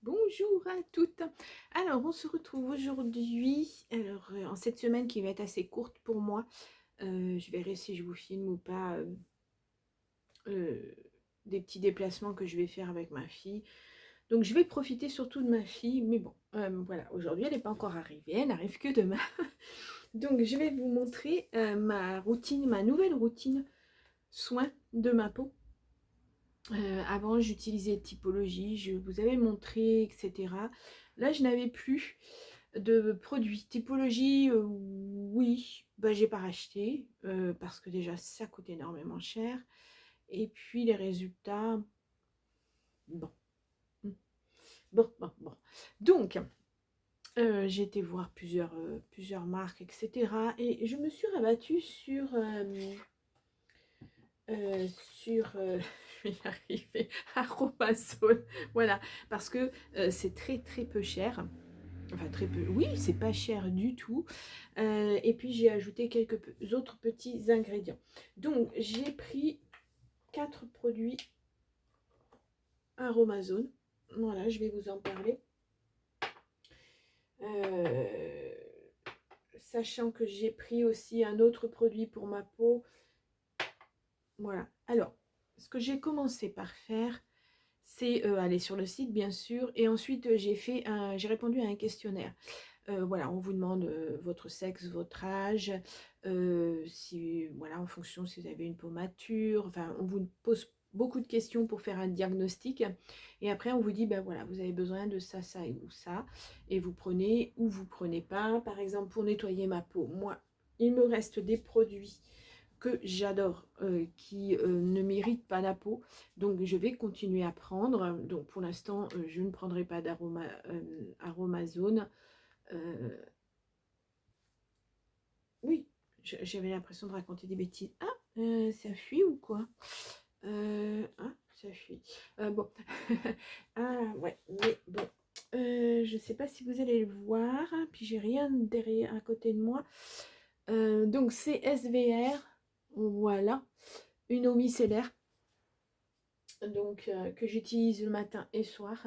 Bonjour à toutes. Alors, on se retrouve aujourd'hui. Alors, en cette semaine qui va être assez courte pour moi, je verrai si je vous filme ou pas euh, des petits déplacements que je vais faire avec ma fille. Donc, je vais profiter surtout de ma fille. Mais bon, voilà, aujourd'hui, elle n'est pas encore arrivée. Elle n'arrive que demain. Donc, je vais vous montrer ma routine, ma nouvelle routine soin de ma peau. Avant, j'utilisais typologie, je vous avais montré, etc. Là, je n'avais plus de produits. Typologie, oui, bah, j'ai pas racheté parce que déjà, ça coûte énormément cher. Et puis, les résultats, bon, bon. Donc, j'ai été voir plusieurs marques, etc. Et je me suis rabattue sur je vais y arriver, Aromazone, voilà, parce que c'est très très peu cher, enfin très peu, oui, c'est pas cher du tout. Et puis j'ai ajouté quelques autres petits ingrédients. Donc j'ai pris 4 produits Aromazone, voilà, je vais vous en parler. Euh, Sachant que j'ai pris aussi un autre produit pour ma peau. Voilà, alors, ce que j'ai commencé par faire, c'est aller sur le site, bien sûr, et ensuite j'ai répondu à un questionnaire. Voilà, on vous demande votre sexe, votre âge, si, voilà, en fonction si vous avez une peau mature, enfin, on vous pose beaucoup de questions pour faire un diagnostic, et après on vous dit, ben voilà, vous avez besoin de ça, ça ou ça, et vous prenez ou vous prenez pas. Par exemple, pour nettoyer ma peau, moi, il me reste des produits que j'adore, qui ne m'irritent pas la peau, donc je vais continuer à prendre. Donc pour l'instant, je ne prendrai pas d'Aromazone. Euh, oui, j'avais l'impression de raconter des bêtises. Ah, ça fuit ou quoi? Ah, ça fuit. Bon. Ah, ouais, mais bon. Je ne sais pas si vous allez le voir. Puis j'ai rien derrière à côté de moi. Donc c'est SVR. Voilà. Une eau micellaire. Donc que j'utilise le matin et soir.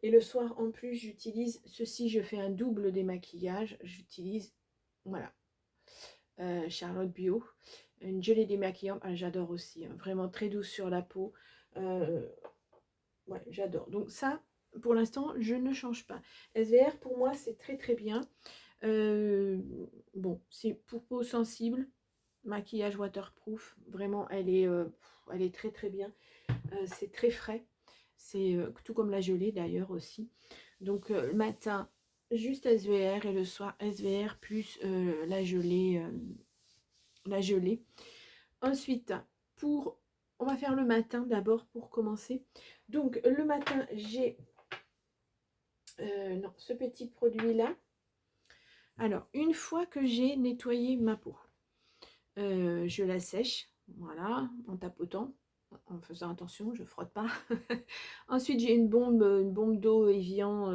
Et le soir en plus, j'utilise ceci. Je fais un double démaquillage. J'utilise, voilà, Charlotte Bio, une gelée démaquillante, j'adore aussi, hein, vraiment très douce sur la peau, ouais, j'adore. Donc ça, pour l'instant, je ne change pas. SVR, pour moi, c'est très très bien. Euh, bon, c'est pour peau sensible, maquillage waterproof, vraiment, elle est très très bien. C'est très frais, c'est tout comme la gelée d'ailleurs aussi. Donc le matin, juste SVR et le soir, SVR plus la gelée. Ensuite, on va faire le matin d'abord pour commencer. Donc, le matin, j'ai ce petit produit-là. Alors, une fois que j'ai nettoyé ma peau, je la sèche, voilà, en tapotant, en faisant attention, je frotte pas. Ensuite, j'ai une bombe d'eau Evian,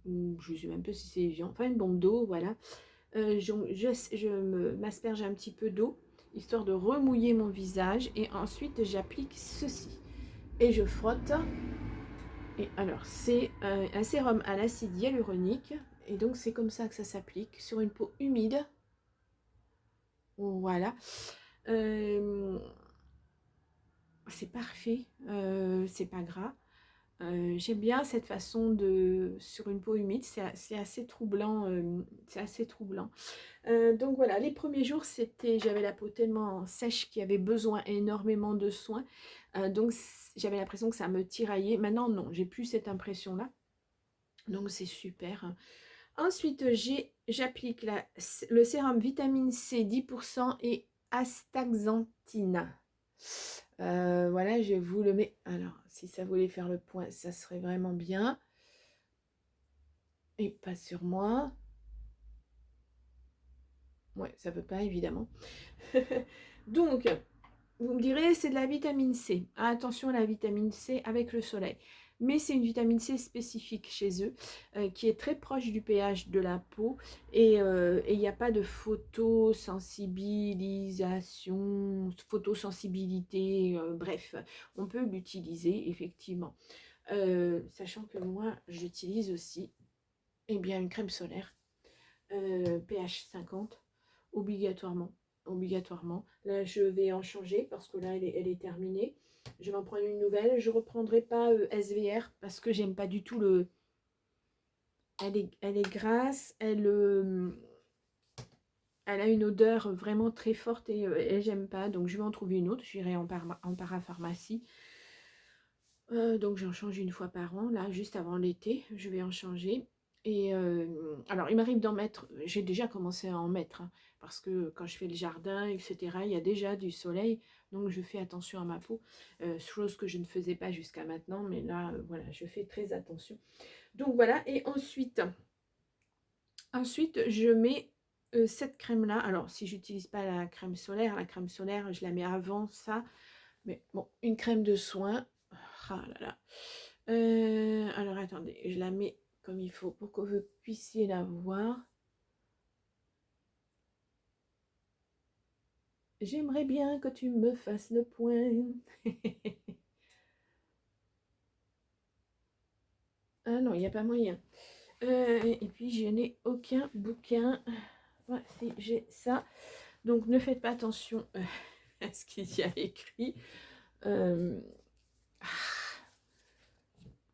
je ne sais même pas si c'est Evian, enfin une bombe d'eau, voilà. Je m'asperge un petit peu d'eau, histoire de remouiller mon visage. Et ensuite, j'applique ceci. Et je frotte. Et alors, c'est un sérum à l'acide hyaluronique. Et donc, c'est comme ça que ça s'applique sur une peau humide. Voilà. Euh, c'est parfait. C'est pas gras. J'aime bien cette façon sur une peau humide, c'est assez troublant, c'est assez troublant. Donc voilà, les premiers jours, j'avais la peau tellement sèche qu'il y avait besoin énormément de soins. Donc j'avais l'impression que ça me tiraillait. Maintenant, non, j'ai plus cette impression-là. Donc c'est super. Ensuite, j'applique le sérum vitamine C 10% et astaxanthine. Voilà, je vous le mets. Alors, si ça voulait faire le point, ça serait vraiment bien. Et pas sur moi. Ouais, ça veut pas, évidemment. Donc, vous me direz, c'est de la vitamine C. Ah, attention à la vitamine C avec le soleil. Mais c'est une vitamine C spécifique chez eux, qui est très proche du pH de la peau. Et il n'y a pas de photosensibilisation, photosensibilité, bref, on peut l'utiliser effectivement. Sachant que moi, j'utilise aussi une crème solaire pH 50, obligatoirement. Là, je vais en changer parce que là, elle est terminée. Je vais en prendre une nouvelle. Je ne reprendrai pas SVR parce que j'aime pas du tout le... Elle est grasse, elle a une odeur vraiment très forte et j'aime pas. Donc, je vais en trouver une autre. J'irai en parapharmacie. Donc, j'en change une fois par an. Là, juste avant l'été, je vais en changer. Et alors, il m'arrive d'en mettre, j'ai déjà commencé à en mettre, hein, parce que quand je fais le jardin, etc., il y a déjà du soleil, donc je fais attention à ma peau, chose que je ne faisais pas jusqu'à maintenant, mais là, voilà, je fais très attention. Donc voilà, et ensuite je mets cette crème-là. Alors, si j'utilise pas la crème solaire, je la mets avant ça, mais bon, une crème de soin, ah là là. Alors, attendez, je la mets comme il faut pour que vous puissiez la voir. J'aimerais bien que tu me fasses le point. Ah non, il n'y a pas moyen. Et puis, je n'ai aucun bouquin. Voici, j'ai ça. Donc, ne faites pas attention à ce qu'il y a écrit. Ah,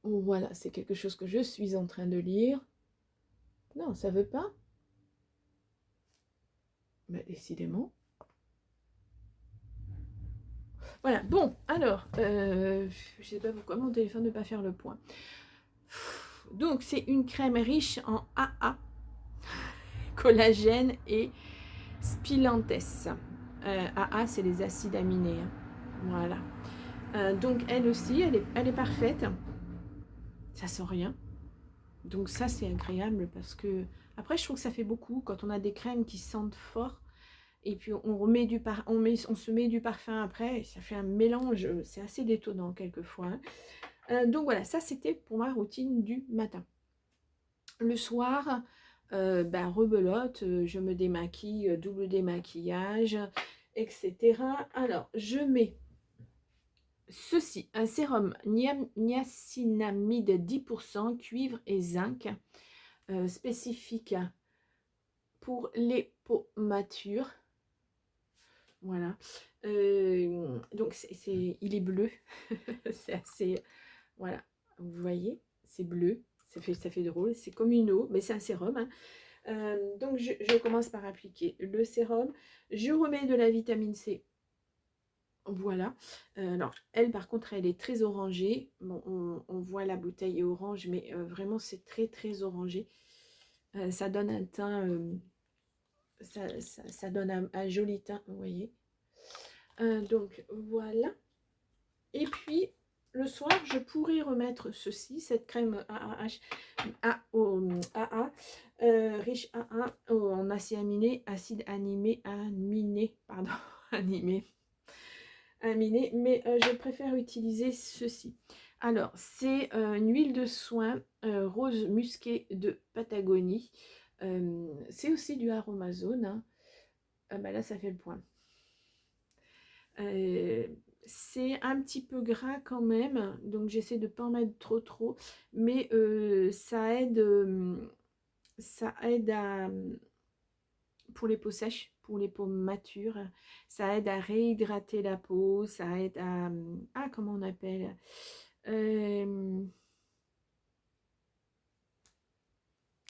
voilà, c'est quelque chose que je suis en train de lire. Non, ça veut pas. Mais décidément. Voilà, bon, alors, je ne sais pas pourquoi mon téléphone ne peut pas faire le point. Donc, c'est une crème riche en AA, collagène et spilantes. AA, c'est les acides aminés. Hein. Voilà. Donc, elle aussi, elle est parfaite. Ça sent rien. Donc, ça, c'est agréable parce que... Après, je trouve que ça fait beaucoup quand on a des crèmes qui sentent fort. Et puis, on se met du parfum après. Ça fait un mélange. C'est assez détonnant quelquefois. Hein. Donc, voilà, ça, c'était pour ma routine du matin. Le soir, rebelote, je me démaquille, double démaquillage, etc. Alors, je mets ceci, un sérum niacinamide 10%, cuivre et zinc, spécifique pour les peaux matures. Voilà. Donc, il est bleu. C'est assez... Voilà. Vous voyez, c'est bleu. Ça fait drôle. C'est comme une eau, mais c'est un sérum. Hein. Donc, je commence par appliquer le sérum. Je remets de la vitamine C. Voilà. Alors, elle, par contre, elle est très orangée. Bon, on voit la bouteille est orange, mais vraiment, c'est très, très orangé. Ça donne un teint... ça donne un joli teint, vous voyez. Donc, voilà. Et puis, le soir, je pourrais remettre ceci, cette crème AA, riche AA en acides aminés, aminés, mais je préfère utiliser ceci. Alors, c'est une huile de soin rose musquée de Patagonie. C'est aussi du aromazone. Hein. Là, ça fait le point. C'est un petit peu gras quand même, donc j'essaie de ne pas en mettre trop, mais ça aide à, pour les peaux sèches, pour les peaux matures, ça aide à réhydrater la peau, ça aide à comment on appelle,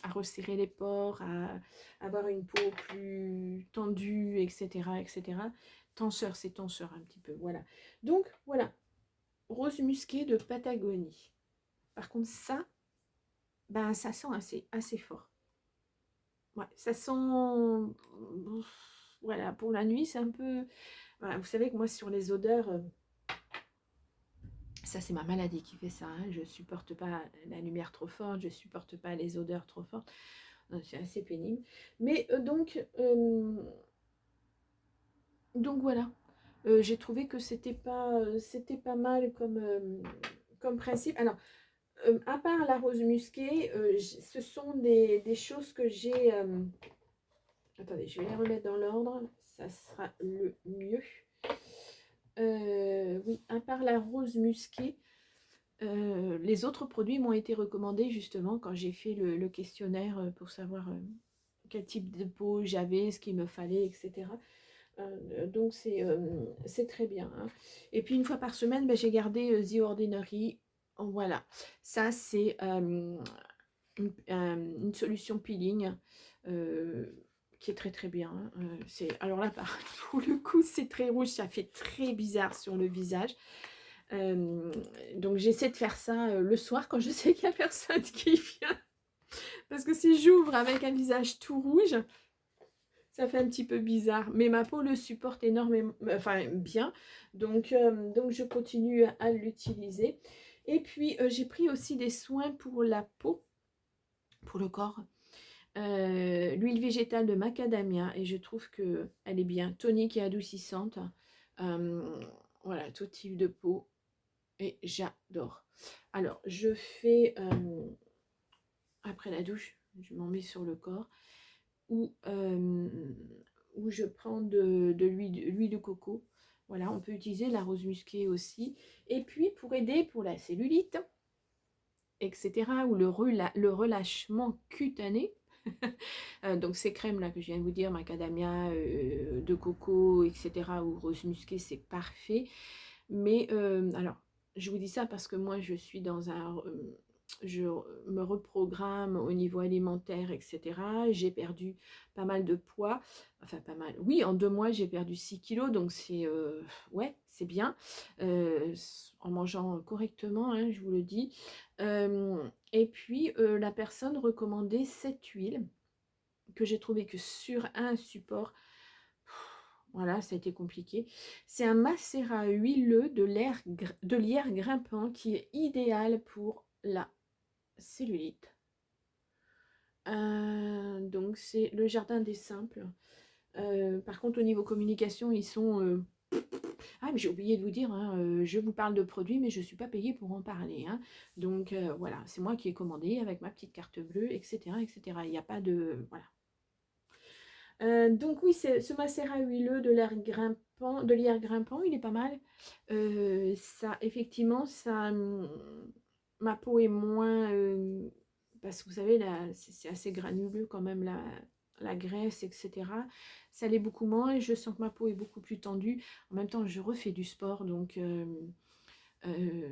à resserrer les pores, à avoir une peau plus tendue, etc. Tenseur, c'est tenseur un petit peu, voilà. Donc, voilà, rose musquée de Patagonie. Par contre, ça, ça sent assez fort. Ouais, ça sent... Voilà, pour la nuit, c'est un peu... Voilà, vous savez que moi, sur les odeurs... Ça, c'est ma maladie qui fait ça. Hein. Je ne supporte pas la lumière trop forte, je ne supporte pas les odeurs trop fortes. C'est assez pénible. Mais donc voilà. J'ai trouvé que c'était pas mal comme principe. Alors, à part la rose musquée, ce sont des choses que j'ai... attendez, je vais les remettre dans l'ordre. Ça sera le mieux. Oui, à part la rose musquée, les autres produits m'ont été recommandés justement quand j'ai fait le questionnaire pour savoir quel type de peau j'avais, ce qu'il me fallait, etc. Donc c'est très bien, hein. Et puis une fois par semaine, ben, j'ai gardé The Ordinary. Voilà, ça c'est une solution peeling qui est très très bien, hein. Alors là, pour le coup, c'est très rouge, ça fait très bizarre sur le visage. Donc j'essaie de faire ça le soir quand je sais qu'il n'y a personne qui vient. Parce que si j'ouvre avec un visage tout rouge, ça fait un petit peu bizarre. Mais ma peau le supporte énormément, enfin bien. Donc je continue à l'utiliser. Et puis j'ai pris aussi des soins pour la peau, pour le corps. L'huile végétale de macadamia. Et je trouve qu'elle est bien tonique et adoucissante. Voilà, tout type de peau. Et j'adore. Alors, je fais, après la douche, je m'en mets sur le corps, ou je prends de l'huile de coco. Voilà, on peut utiliser la rose musquée aussi. Et puis, pour aider pour la cellulite, etc., ou le relâchement cutané, donc ces crèmes-là que je viens de vous dire, macadamia, de coco, etc., ou rose musquée, c'est parfait. Mais alors, je vous dis ça parce que moi, je suis dans je me reprogramme au niveau alimentaire, etc. J'ai perdu pas mal de poids. Enfin, pas mal. Oui, en 2 mois, j'ai perdu 6 kilos. Donc, ouais, c'est bien. En mangeant correctement, hein, je vous le dis. Et puis, la personne recommandait cette huile que j'ai trouvé que sur un support, voilà, ça a été compliqué. C'est un macérat huileux de lierre grimpant qui est idéal pour la cellulite. Donc c'est le jardin des simples. Par contre au niveau communication ils sont... Ah mais j'ai oublié de vous dire, hein, je vous parle de produits mais je ne suis pas payée pour en parler, hein. Donc voilà, c'est moi qui ai commandé avec ma petite carte bleue, etc. etc. Il n'y a pas de... Voilà. Donc oui, ce macérat huileux de lierre grimpant, il est pas mal. Ça, effectivement, ma peau est moins... parce que vous savez, là, c'est assez granuleux quand même, la graisse, etc. Ça l'est beaucoup moins et je sens que ma peau est beaucoup plus tendue. En même temps, je refais du sport, donc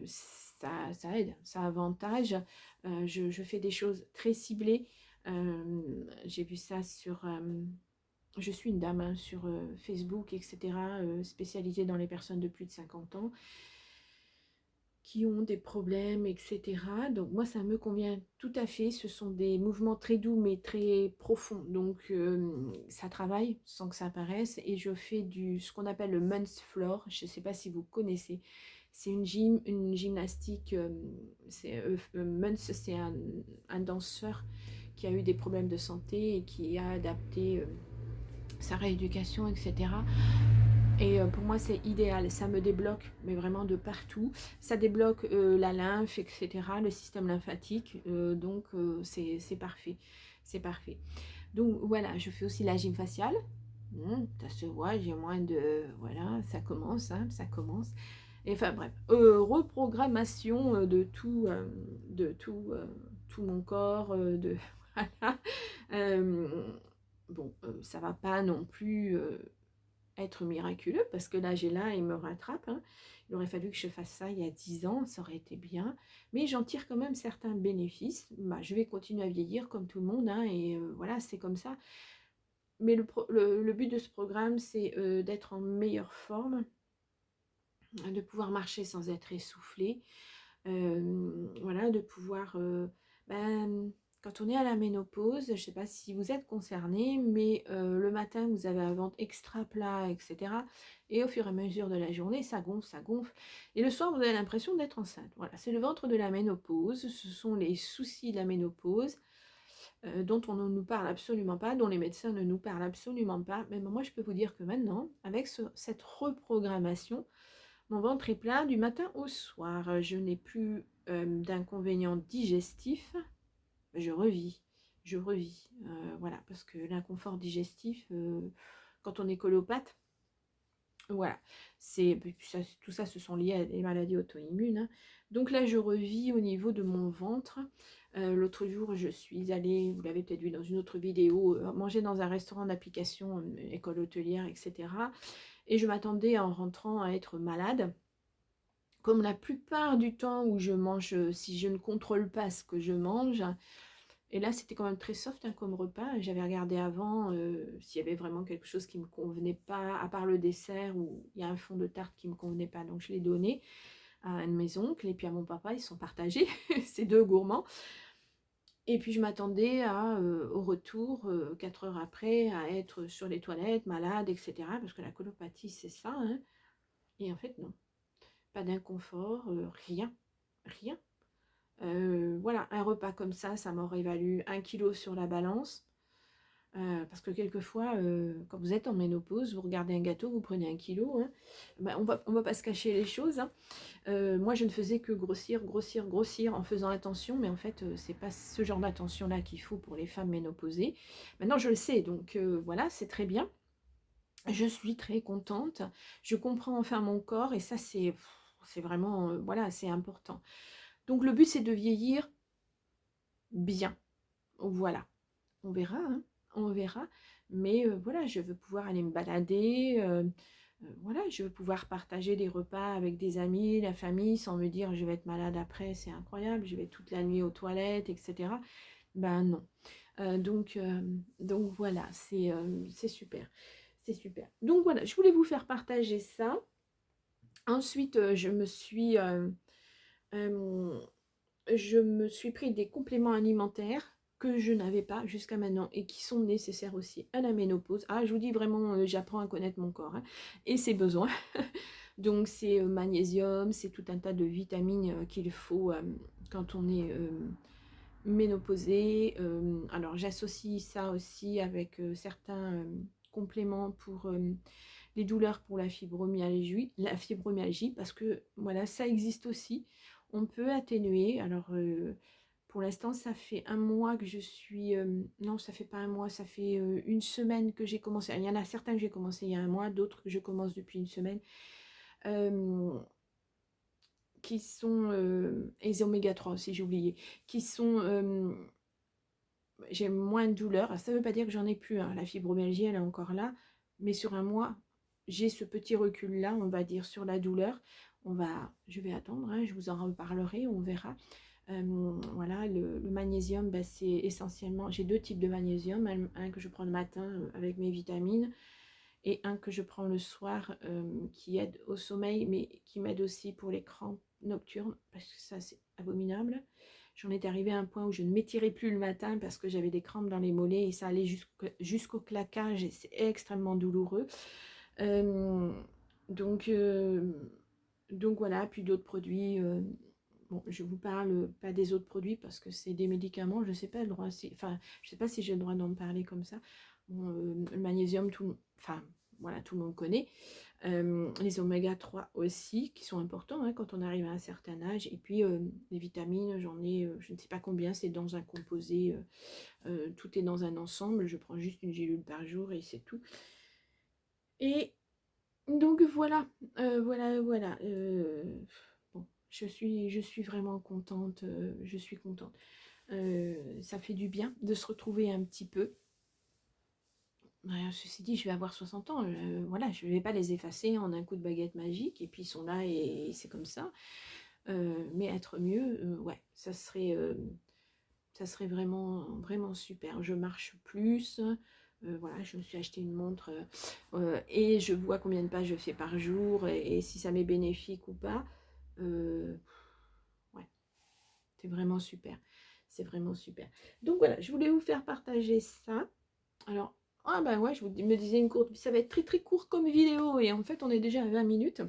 ça aide, ça avantage. Je fais des choses très ciblées. J'ai vu ça sur... je suis une dame, hein, sur Facebook, etc., spécialisée dans les personnes de plus de 50 ans qui ont des problèmes, etc. Donc moi, ça me convient tout à fait. Ce sont des mouvements très doux, mais très profonds. Donc ça travaille sans que ça apparaisse. Et je fais ce qu'on appelle le Munce Floor. Je ne sais pas si vous connaissez. C'est une gymnastique. Munce, c'est un danseur qui a eu des problèmes de santé et qui a adapté... sa rééducation, etc. Et pour moi, c'est idéal. Ça me débloque, mais vraiment de partout. Ça débloque la lymphe, etc., le système lymphatique. Donc, c'est parfait. C'est parfait. Donc, voilà, je fais aussi la gym faciale. Ça se voit, j'ai moins de... Voilà, ça commence, hein, ça commence. Et enfin, bref. Reprogrammation tout mon corps. Voilà. Bon, ça va pas non plus être miraculeux parce que là, il me rattrape, hein. Il aurait fallu que je fasse ça il y a 10 ans, ça aurait été bien. Mais j'en tire quand même certains bénéfices. Bah, je vais continuer à vieillir comme tout le monde, hein, et voilà, c'est comme ça. Mais le but de ce programme, c'est d'être en meilleure forme, de pouvoir marcher sans être essoufflé. Voilà, de pouvoir... quand on est à la ménopause, je ne sais pas si vous êtes concerné, mais le matin, vous avez un ventre extra plat, etc. Et au fur et à mesure de la journée, ça gonfle, ça gonfle. Et le soir, vous avez l'impression d'être enceinte. Voilà, c'est le ventre de la ménopause. Ce sont les soucis de la ménopause dont on ne nous parle absolument pas, dont les médecins ne nous parlent absolument pas. Mais moi, je peux vous dire que maintenant, avec cette reprogrammation, mon ventre est plein du matin au soir. Je n'ai plus d'inconvénients digestifs. Je revis. Voilà, parce que l'inconfort digestif, quand on est colopathe, Voilà, tout ça, ce sont liés à des maladies auto-immunes, hein. Donc là, je revis au niveau de mon ventre. L'autre jour, je suis allée, vous l'avez peut-être vu dans une autre vidéo, manger dans un restaurant d'application, école hôtelière, etc. Et je m'attendais en rentrant à être malade. Comme la plupart du temps où je mange, si je ne contrôle pas ce que je mange, et là c'était quand même très soft, hein, comme repas. J'avais regardé avant s'il y avait vraiment quelque chose qui ne me convenait pas, à part le dessert où il y a un fond de tarte qui ne me convenait pas. Donc je l'ai donné à un de mes oncles et puis à mon papa, ils sont partagés, ces deux gourmands. Et puis je m'attendais au retour, 4 heures après, à être sur les toilettes, malade, etc. Parce que la colopathie, c'est ça, hein. Et en fait, non. Pas d'inconfort, rien, rien. Voilà, un repas comme ça m'aurait valu 1 kilo sur la balance. Parce que quelquefois, quand vous êtes en ménopause, vous regardez un gâteau, vous prenez 1 kilo, hein. Ben, on va pas se cacher les choses, hein. Moi, je ne faisais que grossir, grossir, grossir en faisant attention, mais en fait, c'est pas ce genre d'attention-là qu'il faut pour les femmes ménopausées. Maintenant, je le sais, donc voilà, c'est très bien. Je suis très contente. Je comprends enfin mon corps et ça, c'est vraiment, voilà, c'est important. Donc le but, c'est de vieillir bien. Voilà. On verra, hein, on verra. Mais voilà, je veux pouvoir aller me balader. Voilà, je veux pouvoir partager des repas avec des amis, la famille, sans me dire je vais être malade après, c'est incroyable, je vais toute la nuit aux toilettes, etc. Ben non. Donc voilà, c'est super. C'est super. Donc voilà, je voulais vous faire partager ça. Ensuite, euh, je me suis pris des compléments alimentaires que je n'avais pas jusqu'à maintenant et qui sont nécessaires aussi à la ménopause. Ah, je vous dis vraiment, j'apprends à connaître mon corps, hein, et ses besoins. Donc c'est magnésium, c'est tout un tas de vitamines qu'il faut quand on est ménopausé. Alors j'associe ça aussi avec certains compléments pour les douleurs pour la fibromyalgie, parce que voilà, ça existe aussi. On peut atténuer. Alors pour l'instant, ça fait 1 mois que je suis... non, ça fait pas 1 mois, ça fait 1 semaine que j'ai commencé. Il y en a certains que j'ai commencé il y a 1 mois, d'autres que je commence depuis 1 semaine. Qui sont... et les oméga 3 aussi, j'ai oublié. Qui sont... j'ai moins de douleur. Ça ne veut pas dire que j'en ai plus, hein. La fibromyalgie, elle est encore là. Mais sur 1 mois, j'ai ce petit recul-là, on va dire, sur la douleur. Je vais attendre, hein, je vous en reparlerai, on verra. Voilà, le magnésium, bah, c'est essentiellement, j'ai 2 types de magnésium, un que je prends le matin avec mes vitamines et un que je prends le soir qui aide au sommeil, mais qui m'aide aussi pour les crampes nocturnes, parce que ça c'est abominable. J'en étais arrivée à un point où je ne m'étirais plus le matin parce que j'avais des crampes dans les mollets et ça allait jusqu'au claquage et c'est extrêmement douloureux. Euh, donc, euh, donc voilà, puis d'autres produits. Bon, je vous parle pas des autres produits parce que c'est des médicaments. Je sais pas le droit, enfin, je sais pas si j'ai le droit d'en parler comme ça. Bon, le magnésium, enfin, voilà, tout le monde connaît. Les oméga 3 aussi, qui sont importants hein, quand on arrive à un certain âge. Et puis les vitamines, j'en ai, je ne sais pas combien, c'est dans un composé. Tout est dans un ensemble. Je prends juste une gélule par jour et c'est tout. Et donc voilà, voilà. Bon, je suis vraiment contente. Je suis contente. Ça fait du bien de se retrouver un petit peu. Ceci dit, je vais avoir 60 ans. Voilà, je ne vais pas les effacer en un coup de baguette magique. Et puis ils sont là et c'est comme ça. Mais être mieux, ouais, ça serait vraiment, vraiment super. Je marche plus. Voilà, je me suis acheté une montre et je vois combien de pas je fais par jour et si ça m'est bénéfique ou pas. Ouais, c'est vraiment super. C'est vraiment super. Donc voilà, je voulais vous faire partager ça. Alors, ah bah ouais, me disais une courte, ça va être très très court comme vidéo et en fait on est déjà à 20 minutes.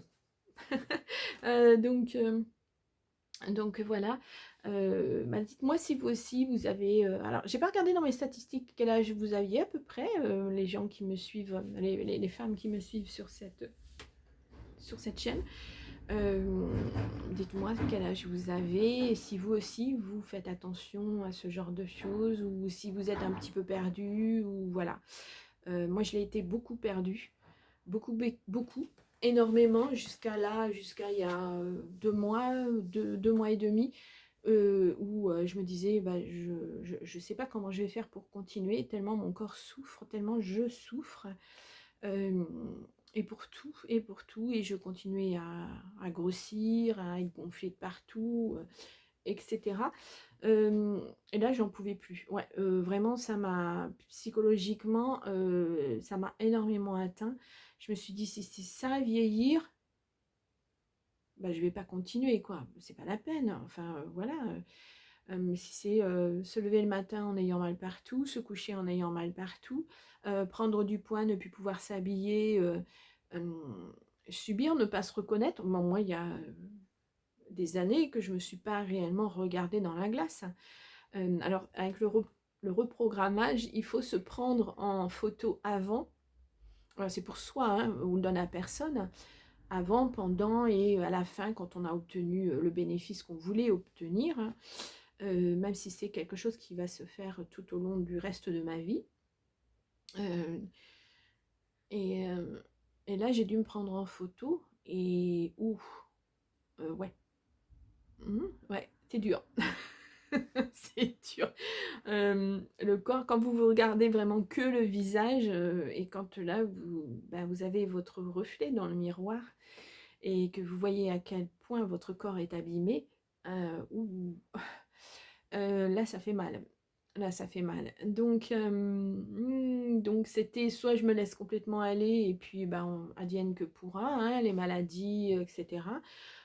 Donc voilà, bah, dites-moi si vous aussi vous avez... alors j'ai pas regardé dans mes statistiques quel âge vous aviez à peu près, les gens qui me suivent, les femmes qui me suivent sur cette chaîne. Dites-moi quel âge vous avez et si vous aussi vous faites attention à ce genre de choses ou si vous êtes un petit peu perdu ou voilà. Moi je l'ai été beaucoup perdu, beaucoup. énormément jusqu'à là, jusqu'à il y a 2 mois, 2 mois et demi, où je me disais, bah, je sais pas comment je vais faire pour continuer, tellement mon corps souffre, tellement je souffre. Euh, et je continuais à grossir, à être gonflée de partout, etc. Et là, j'en pouvais plus. Ouais, vraiment, ça m'a, psychologiquement, ça m'a énormément atteint. Je me suis dit, si c'est ça, vieillir, bah, je vais pas continuer, quoi. C'est pas la peine. Enfin, voilà. Si c'est se lever le matin en ayant mal partout, se coucher en ayant mal partout, prendre du poids, ne plus pouvoir s'habiller, subir, ne pas se reconnaître. Bon, moi, il y a des années que je me suis pas réellement regardée dans la glace. Alors, avec le reprogrammage, il faut se prendre en photo avant. Alors, c'est pour soi, hein, on le donne à personne. Avant, pendant et à la fin, quand on a obtenu le bénéfice qu'on voulait obtenir, hein. Même si c'est quelque chose qui va se faire tout au long du reste de ma vie. Euh, et, euh, et là, j'ai dû me prendre en photo et ouf, ouais. Ouais, c'est dur. C'est dur. Le corps, quand vous regardez vraiment que le visage, et quand là, vous avez votre reflet dans le miroir et que vous voyez à quel point votre corps est abîmé, là, ça fait mal. Là, ça fait mal. Donc c'était soit je me laisse complètement aller et puis advienne que pourra, hein, les maladies, etc.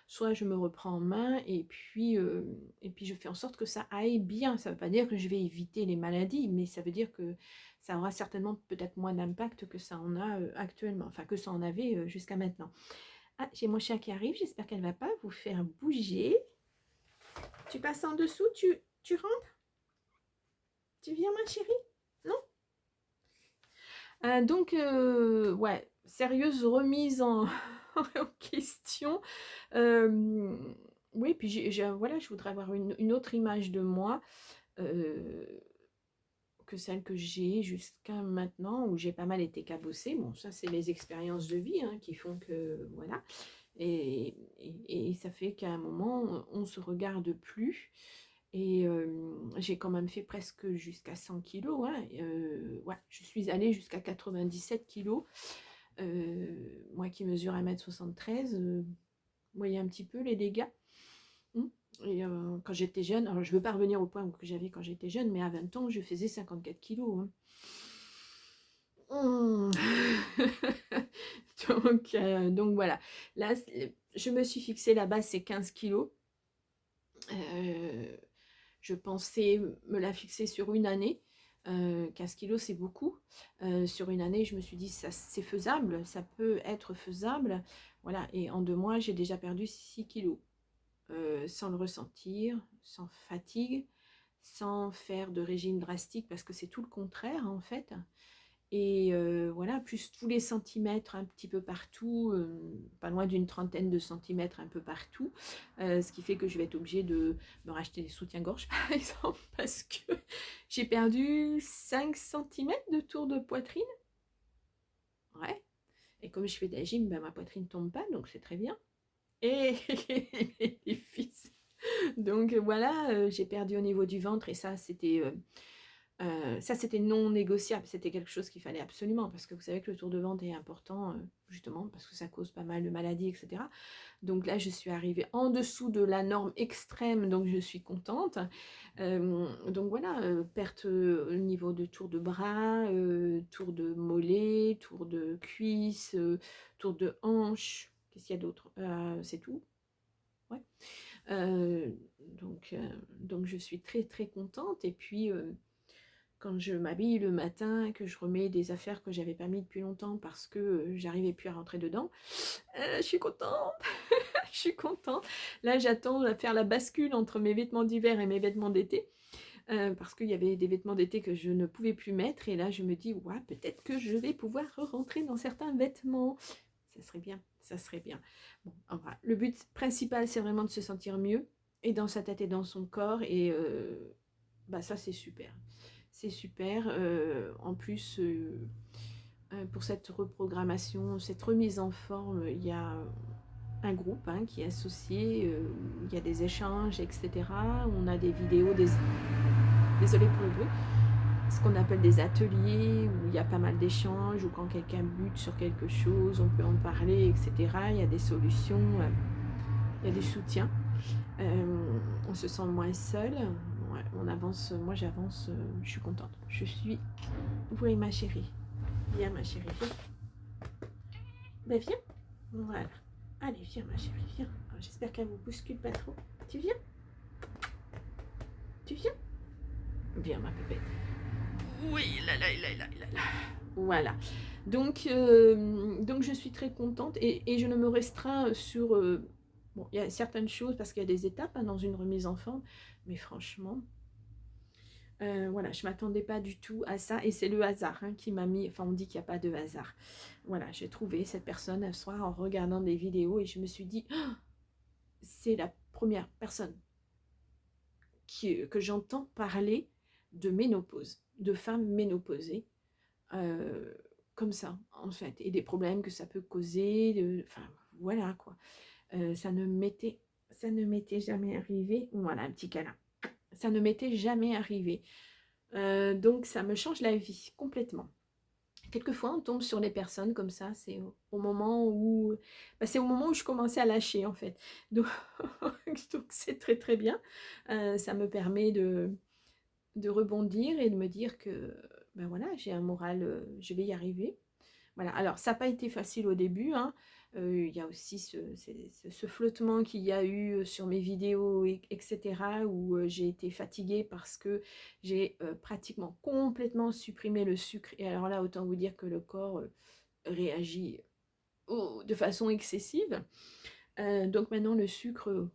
Soit je me reprends en main et puis je fais en sorte que ça aille bien. Ça ne veut pas dire que je vais éviter les maladies, mais ça veut dire que ça aura certainement peut-être moins d'impact que ça en a actuellement, enfin que ça en avait jusqu'à maintenant. Ah, j'ai mon chien qui arrive, j'espère qu'elle ne va pas vous faire bouger. Tu passes en dessous, tu rentres? Tu viens, ma chérie? Non? Ouais, sérieuse remise en, en question. Oui, puis voilà, je voudrais avoir une autre image de moi euh, que celle que j'ai jusqu'à maintenant, où j'ai pas mal été cabossée. Bon, ça, c'est les expériences de vie hein, qui font que, voilà. Et ça fait qu'à un moment, on ne se regarde plus. Et j'ai quand même fait presque jusqu'à 100 kilos. Hein. Ouais, je suis allée jusqu'à 97 kilos. Moi qui mesure 1,73 m, vous voyez un petit peu les dégâts. Et quand j'étais jeune, alors je ne veux pas revenir au point que j'avais quand j'étais jeune, mais à 20 ans, je faisais 54 kilos. Hein. Donc voilà. Là, je me suis fixée la base, c'est 15 kilos. Je pensais me la fixer sur une année. 15 kilos, c'est beaucoup. Sur une année, je me suis dit, ça, c'est faisable, ça peut être faisable. Voilà, et en 2 mois, j'ai déjà perdu 6 kilos. Sans le ressentir, sans fatigue, sans faire de régime drastique, parce que c'est tout le contraire, en fait. Et voilà, plus tous les centimètres un petit peu partout, pas loin d'une trentaine de centimètres un peu partout, ce qui fait que je vais être obligée de me racheter des soutiens-gorge par exemple, parce que j'ai perdu 5 centimètres de tour de poitrine. Ouais, et comme je fais de la gym, ma poitrine tombe pas, donc c'est très bien. Et les fils. Donc voilà, j'ai perdu au niveau du ventre et ça, c'était non négociable, c'était quelque chose qu'il fallait absolument, parce que vous savez que le tour de ventre est important, justement, parce que ça cause pas mal de maladies, etc. Donc là, je suis arrivée en dessous de la norme extrême, donc je suis contente. Donc voilà, perte au niveau de tour de bras, tour de mollet, tour de cuisse, tour de hanche. Qu'est-ce qu'il y a d'autre? C'est tout. Ouais. Euh, donc je suis très très contente. Et puis quand je m'habille le matin, que je remets des affaires que j'avais pas mis depuis longtemps parce que j'arrivais plus à rentrer dedans, je suis contente. Je suis contente. Là, j'attends de faire la bascule entre mes vêtements d'hiver et mes vêtements d'été. Parce qu'il y avait des vêtements d'été que je ne pouvais plus mettre. Et là, je me dis, ouais, peut-être que je vais pouvoir rentrer dans certains vêtements. Ça serait bien, ça serait bien. Bon, enfin, le but principal, c'est vraiment de se sentir mieux, et dans sa tête et dans son corps. Et ça, c'est super. C'est super. En plus, pour cette reprogrammation, cette remise en forme. Il y a un groupe qui est associé, il y a des échanges, etc. On a des vidéos, désolée pour le bruit, ce qu'on appelle des ateliers où il y a pas mal d'échanges, où quand quelqu'un bute sur quelque chose, on peut en parler, etc. Il y a des solutions, il y a du soutien. On se sent moins seul. Ouais, on avance, moi j'avance, je suis contente. Je suis... Oui, ma chérie. Viens, ma chérie, viens. Ben viens. Voilà. Allez, viens, ma chérie, viens. J'espère qu'elle vous bouscule pas trop. Tu viens? Tu viens? Viens, ma pépette. Oui, là, là, là, là, là, là. Voilà. Donc je suis très contente et je ne me restreins sur... bon, il y a certaines choses parce qu'il y a des étapes dans une remise en forme, mais franchement... voilà, je ne m'attendais pas du tout à ça et c'est le hasard qui m'a mis, enfin on dit qu'il n'y a pas de hasard. Voilà, j'ai trouvé cette personne un soir en regardant des vidéos et je me suis dit, oh, c'est la première personne que j'entends parler de ménopause, de femmes ménopausées, comme ça en fait, et des problèmes que ça peut causer, enfin voilà quoi. Ça ne m'était jamais arrivé, voilà un petit câlin, ça ne m'était jamais arrivé. Donc ça me change la vie complètement. Quelquefois on tombe sur les personnes comme ça, c'est au moment où c'est au moment où je commençais à lâcher en fait. Donc c'est très très bien. Ça me permet de rebondir et de me dire que ben voilà, j'ai un moral, je vais y arriver. Voilà, alors ça n'a pas été facile au début, il y a aussi ce flottement qu'il y a eu sur mes vidéos, etc., où j'ai été fatiguée parce que j'ai pratiquement complètement supprimé le sucre. Et alors là, autant vous dire que le corps réagit de façon excessive. Donc maintenant, le sucre,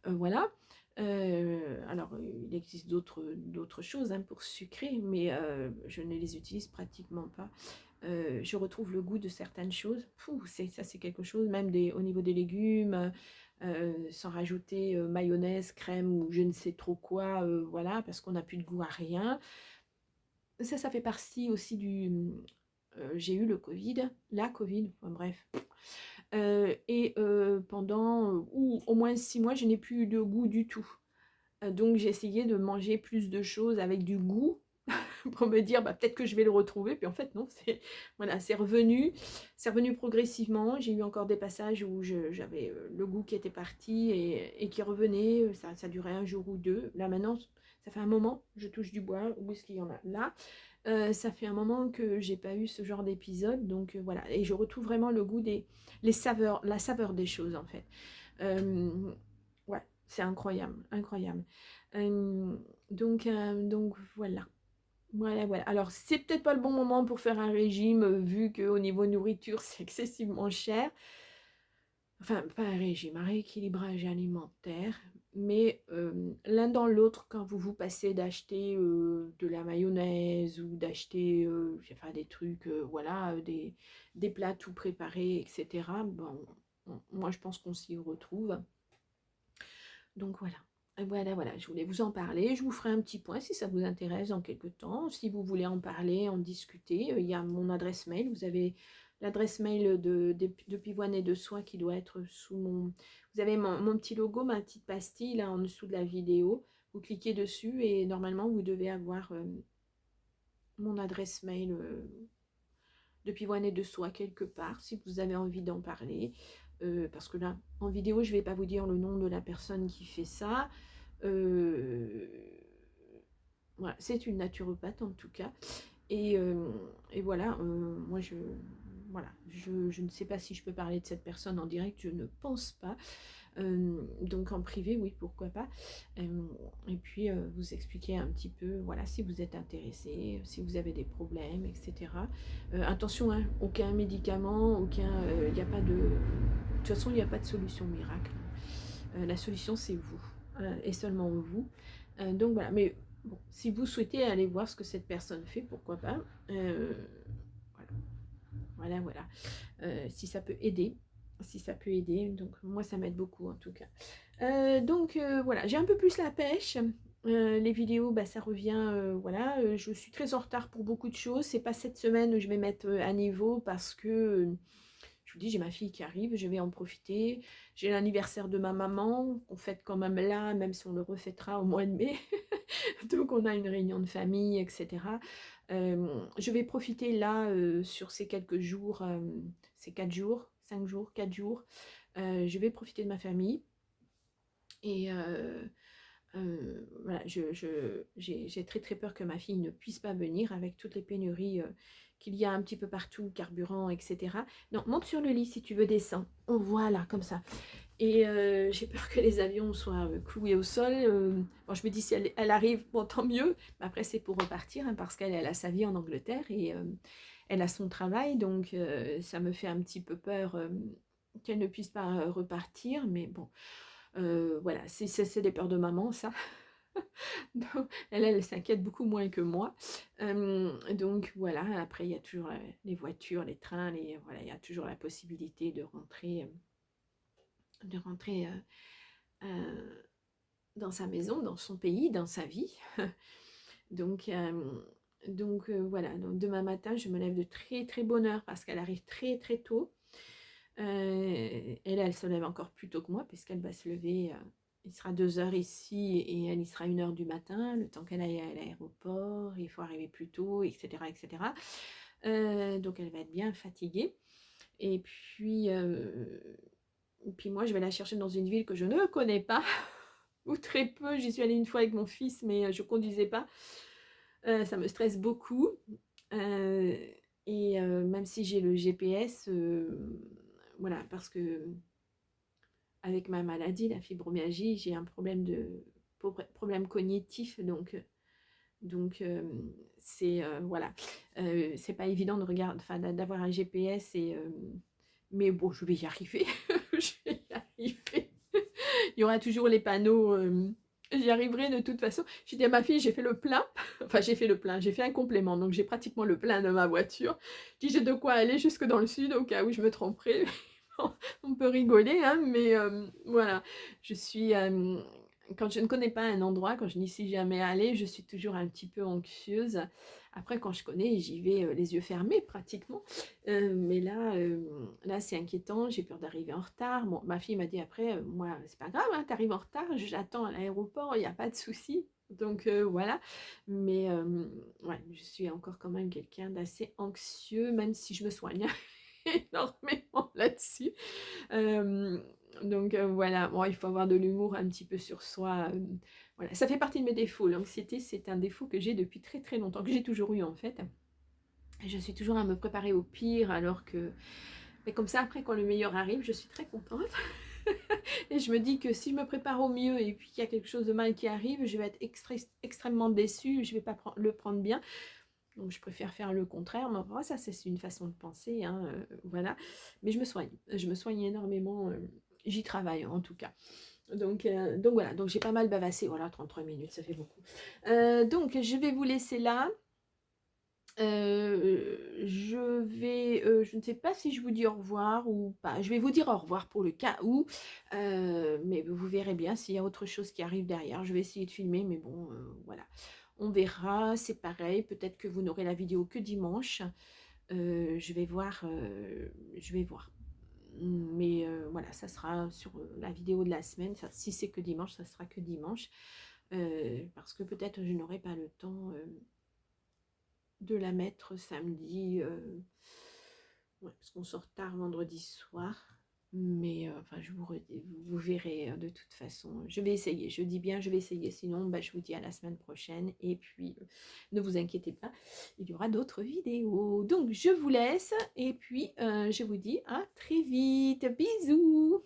voilà. Alors, il existe d'autres choses pour sucrer, mais je ne les utilise pratiquement pas. Je retrouve le goût de certaines choses. Ça c'est quelque chose, même au niveau des légumes, sans rajouter mayonnaise, crème ou je ne sais trop quoi, voilà, parce qu'on n'a plus de goût à rien. Ça fait partie aussi du... j'ai eu le Covid, la Covid, enfin, bref. Et pendant ou au moins 6 mois, je n'ai plus eu de goût du tout. Donc j'ai essayé de manger plus de choses avec du goût pour me dire peut-être que je vais le retrouver, puis en fait non, voilà, c'est revenu progressivement. J'ai eu encore des passages où j'avais le goût qui était parti et qui revenait, ça durait un jour ou deux. Là maintenant, ça fait un moment, je touche du bois, où est-ce qu'il y en a là, ça fait un moment que j'ai pas eu ce genre d'épisode, donc voilà, et je retrouve vraiment le goût la saveur des choses en fait. Ouais, c'est incroyable, incroyable. Donc voilà. Voilà. Alors, c'est peut-être pas le bon moment pour faire un régime, vu qu'au niveau nourriture, c'est excessivement cher. Enfin, pas un régime, un rééquilibrage alimentaire. Mais l'un dans l'autre, quand vous passez d'acheter de la mayonnaise ou d'acheter enfin, des trucs, voilà, des plats tout préparés, etc. Bon, moi, je pense qu'on s'y retrouve. Donc voilà. Voilà, je voulais vous en parler. Je vous ferai un petit point si ça vous intéresse dans quelques temps. Si vous voulez en parler, en discuter, il y a mon adresse mail. Vous avez l'adresse mail de Pivoine et de Soie qui doit être sous mon... Vous avez mon petit logo, ma petite pastille là en dessous de la vidéo. Vous cliquez dessus et normalement vous devez avoir mon adresse mail de Pivoine et de Soie quelque part si vous avez envie d'en parler. Parce que là, en vidéo, je ne vais pas vous dire le nom de la personne qui fait ça. Voilà, c'est une naturopathe en tout cas. Et voilà, moi voilà, je ne sais pas si je peux parler de cette personne en direct, je ne pense pas. Donc en privé, oui, pourquoi pas. Et puis vous expliquer un petit peu, voilà, si vous êtes intéressé, si vous avez des problèmes, etc. Attention, aucun médicament, il n'y a pas de... De toute façon, il n'y a pas de solution miracle. La solution, c'est vous, et seulement vous. Donc voilà, mais bon, si vous souhaitez aller voir ce que cette personne fait, pourquoi pas. Voilà. Si ça peut aider. Donc moi ça m'aide beaucoup en tout cas. Donc voilà, j'ai un peu plus la pêche. Les vidéos, bah, ça revient, voilà, je suis très en retard pour beaucoup de choses. C'est pas cette semaine où je vais mettre, à niveau parce que, je vous dis, j'ai ma fille qui arrive, je vais en profiter. J'ai l'anniversaire de ma maman, qu'on fête quand même là, même si on le refêtera au mois de mai. Donc on a une réunion de famille, et cetera. Je vais profiter là, sur ces quelques jours, ces 4 jours, 5 jours, 4 jours. Je vais profiter de ma famille et voilà, j'ai très très peur que ma fille ne puisse pas venir avec toutes les pénuries qu'il y a un petit peu partout, carburant, etc. Non, monte sur le lit si tu veux, descends. Oh, voilà, comme ça. Et j'ai peur que les avions soient cloués au sol. Bon, je me dis si elle arrive, bon, tant mieux. Mais après, c'est pour repartir, hein, parce qu'elle a sa vie en Angleterre et elle a son travail. Donc, ça me fait un petit peu peur qu'elle ne puisse pas repartir. Mais bon, voilà, c'est des peurs de maman, ça. Donc, elle s'inquiète beaucoup moins que moi. Donc voilà, après il y a toujours les voitures, les trains, voilà, il y a toujours la possibilité de rentrer dans sa maison, dans son pays, dans sa vie. Donc, voilà, donc demain matin, je me lève de très très bonne heure parce qu'elle arrive très très tôt. Elle se lève encore plus tôt que moi puisqu'elle va se lever. Il sera 2 heures ici et elle y sera 1 heure du matin, le temps qu'elle aille à l'aéroport, il faut arriver plus tôt, etc. etc. Donc elle va être bien fatiguée. Et puis moi, je vais la chercher dans une ville que je ne connais pas, ou très peu. J'y suis allée une fois avec mon fils, mais je ne conduisais pas. Ça me stresse beaucoup. Même si j'ai le GPS, voilà, parce que avec ma maladie, la fibromyalgie, j'ai un problème cognitif, donc c'est voilà, c'est pas évident d'avoir un GPS mais bon, je vais y arriver. Je vais y arriver. Il y aura toujours les panneaux. J'y arriverai de toute façon. J'ai dit à ma fille, j'ai fait le plein. Enfin, j'ai fait le plein. J'ai fait un complément. Donc, j'ai pratiquement le plein de ma voiture. Je dis, j'ai de quoi aller jusque dans le sud au cas où je me tromperais. On peut rigoler, hein, mais voilà. Je suis. Quand je ne connais pas un endroit, quand je n'y suis jamais allée, je suis toujours un petit peu anxieuse. Après, quand je connais, j'y vais les yeux fermés pratiquement. Mais là, c'est inquiétant. J'ai peur d'arriver en retard. Bon, ma fille m'a dit après, moi, c'est pas grave, hein, t'arrives en retard, j'attends à l'aéroport, il n'y a pas de souci. Donc voilà. Mais ouais, je suis encore quand même quelqu'un d'assez anxieux, même si je me soigne énormément là-dessus. Donc voilà, bon, il faut avoir de l'humour un petit peu sur soi. Voilà, ça fait partie de mes défauts. L'anxiété, c'est un défaut que j'ai depuis très très longtemps, que j'ai toujours eu en fait. Je suis toujours à me préparer au pire, alors que, mais comme ça, après, quand le meilleur arrive, je suis très contente. Et je me dis que si je me prépare au mieux et puis qu'il y a quelque chose de mal qui arrive, je vais être extrêmement déçue, je ne vais pas le prendre bien. Donc je préfère faire le contraire, mais enfin, ça c'est une façon de penser, hein, voilà. Mais je me soigne énormément, j'y travaille en tout cas. Donc voilà, donc j'ai pas mal bavassé, voilà, 33 minutes, ça fait beaucoup. Donc je vais vous laisser là. Je ne sais pas si je vous dis au revoir ou pas. Je vais vous dire au revoir pour le cas où, mais vous verrez bien s'il y a autre chose qui arrive derrière. Je vais essayer de filmer, mais bon, voilà. On verra, c'est pareil. Peut-être que vous n'aurez la vidéo que dimanche. Je vais voir, je vais voir. Mais voilà, ça sera sur la vidéo de la semaine. Si c'est que dimanche, ça sera que dimanche. Parce que peut-être je n'aurai pas le temps de la mettre samedi, ouais, parce qu'on sort tard vendredi soir, mais enfin vous verrez de toute façon, je vais essayer, je dis bien je vais essayer, sinon bah, je vous dis à la semaine prochaine, et puis ne vous inquiétez pas, il y aura d'autres vidéos, donc je vous laisse, et puis je vous dis à très vite, bisous.